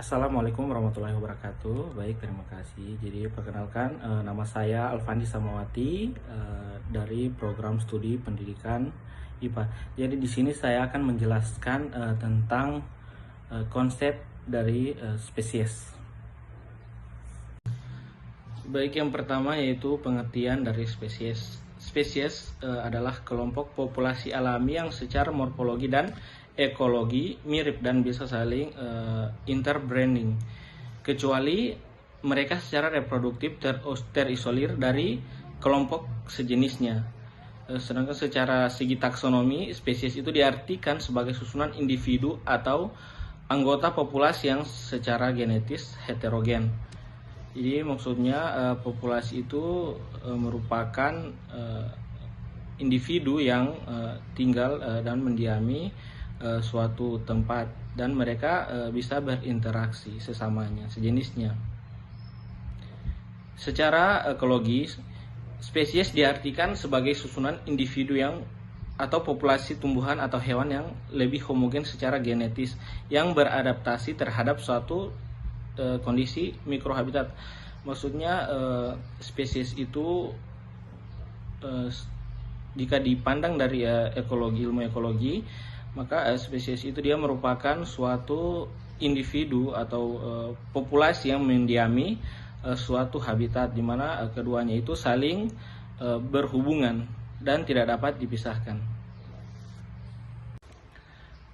Assalamualaikum warahmatullahi wabarakatuh. Baik, terima kasih. Jadi perkenalkan, nama saya Alfandi Samawati dari program studi pendidikan IPA. Jadi di sini saya akan menjelaskan tentang konsep dari spesies. Baik, yang pertama yaitu pengertian dari spesies. Spesies adalah kelompok populasi alami yang secara morfologi dan ekologi mirip dan bisa saling interbreeding, kecuali mereka secara reproduktif terisolir dari kelompok sejenisnya. Sedangkan secara segi taksonomi, spesies itu diartikan sebagai susunan individu atau anggota populasi yang secara genetis heterogen. Jadi maksudnya populasi itu merupakan individu yang tinggal dan mendiami suatu tempat, dan mereka bisa berinteraksi sesamanya, sejenisnya. Secara ekologis, spesies diartikan sebagai susunan individu yang atau populasi tumbuhan atau hewan yang lebih homogen secara genetis yang beradaptasi terhadap suatu kondisi mikrohabitat. Maksudnya spesies itu jika dipandang dari ilmu ekologi, maka spesies itu dia merupakan suatu individu atau populasi yang mendiami suatu habitat di mana keduanya itu saling berhubungan dan tidak dapat dipisahkan.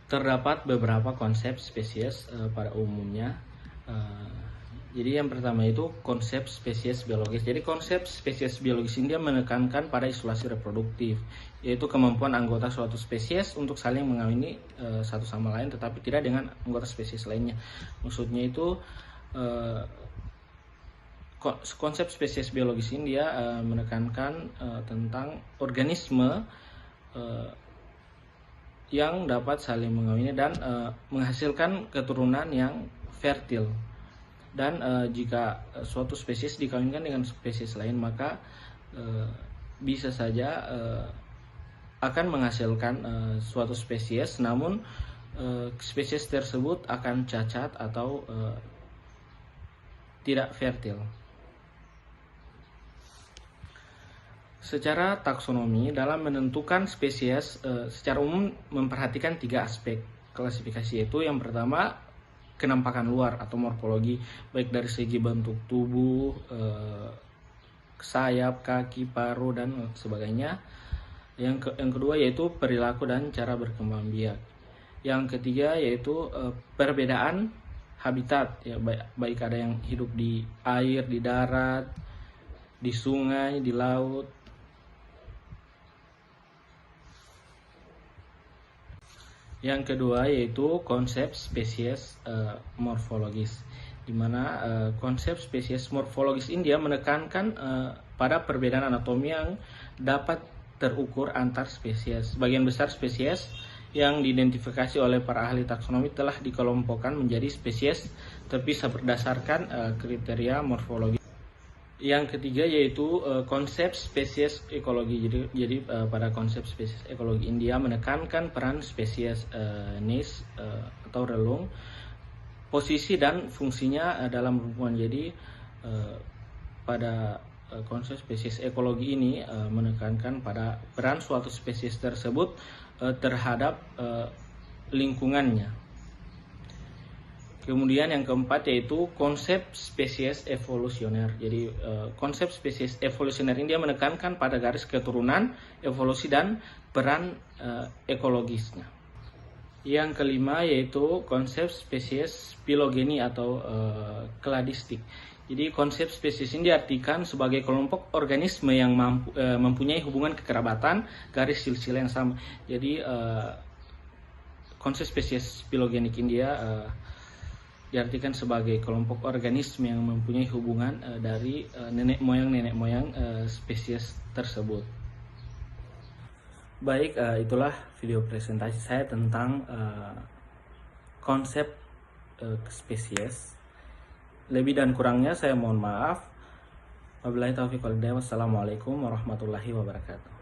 Terdapat beberapa konsep spesies pada umumnya. Jadi yang pertama itu konsep spesies biologis. Jadi konsep spesies biologis ini dia menekankan pada isolasi reproduktif, yaitu kemampuan anggota suatu spesies untuk saling mengawini satu sama lain, tetapi tidak dengan anggota spesies lainnya. Maksudnya itu konsep spesies biologis ini dia menekankan tentang organisme yang dapat saling mengawini dan menghasilkan keturunan yang fertil. Dan jika suatu spesies dikawinkan dengan spesies lain, maka bisa saja akan menghasilkan suatu spesies, namun spesies tersebut akan cacat atau tidak fertil. Secara taksonomi, dalam menentukan spesies secara umum memperhatikan 3 aspek klasifikasi, yaitu yang pertama kenampakan luar atau morfologi, baik dari segi bentuk tubuh, sayap, kaki, paruh, dan sebagainya. Yang kedua yaitu perilaku dan cara berkembang biak. Yang ketiga yaitu perbedaan habitat, ya, baik ada yang hidup di air, di darat, di sungai, di laut. Yang kedua yaitu konsep spesies morfologis, di mana konsep spesies morfologis ini dia menekankan pada perbedaan anatomi yang dapat terukur antar spesies. Sebagian besar spesies yang diidentifikasi oleh para ahli taksonomi telah dikelompokkan menjadi spesies terpisah berdasarkan kriteria morfologi. Yang ketiga yaitu konsep spesies ekologi. Jadi pada konsep spesies ekologi India menekankan peran spesies niche atau relung, posisi dan fungsinya dalam hubungan. Jadi pada konsep spesies ekologi ini menekankan pada peran suatu spesies tersebut terhadap lingkungannya. Kemudian yang keempat yaitu konsep spesies evolusioner. Jadi konsep spesies evolusioner ini dia menekankan pada garis keturunan, evolusi, dan peran ekologisnya. Yang kelima yaitu konsep spesies filogeni atau kladistik. Jadi konsep spesies ini diartikan sebagai kelompok organisme yang mempunyai hubungan kekerabatan garis silsilah yang sama. Jadi konsep spesies filogenik ini dia diartikan sebagai kelompok organisme yang mempunyai hubungan dari nenek moyang spesies tersebut. Baik, itulah video presentasi saya tentang konsep spesies. Lebih dan kurangnya saya mohon maaf. Wabillahi taufiq wal hidayah. Wassalamualaikum warahmatullahi wabarakatuh.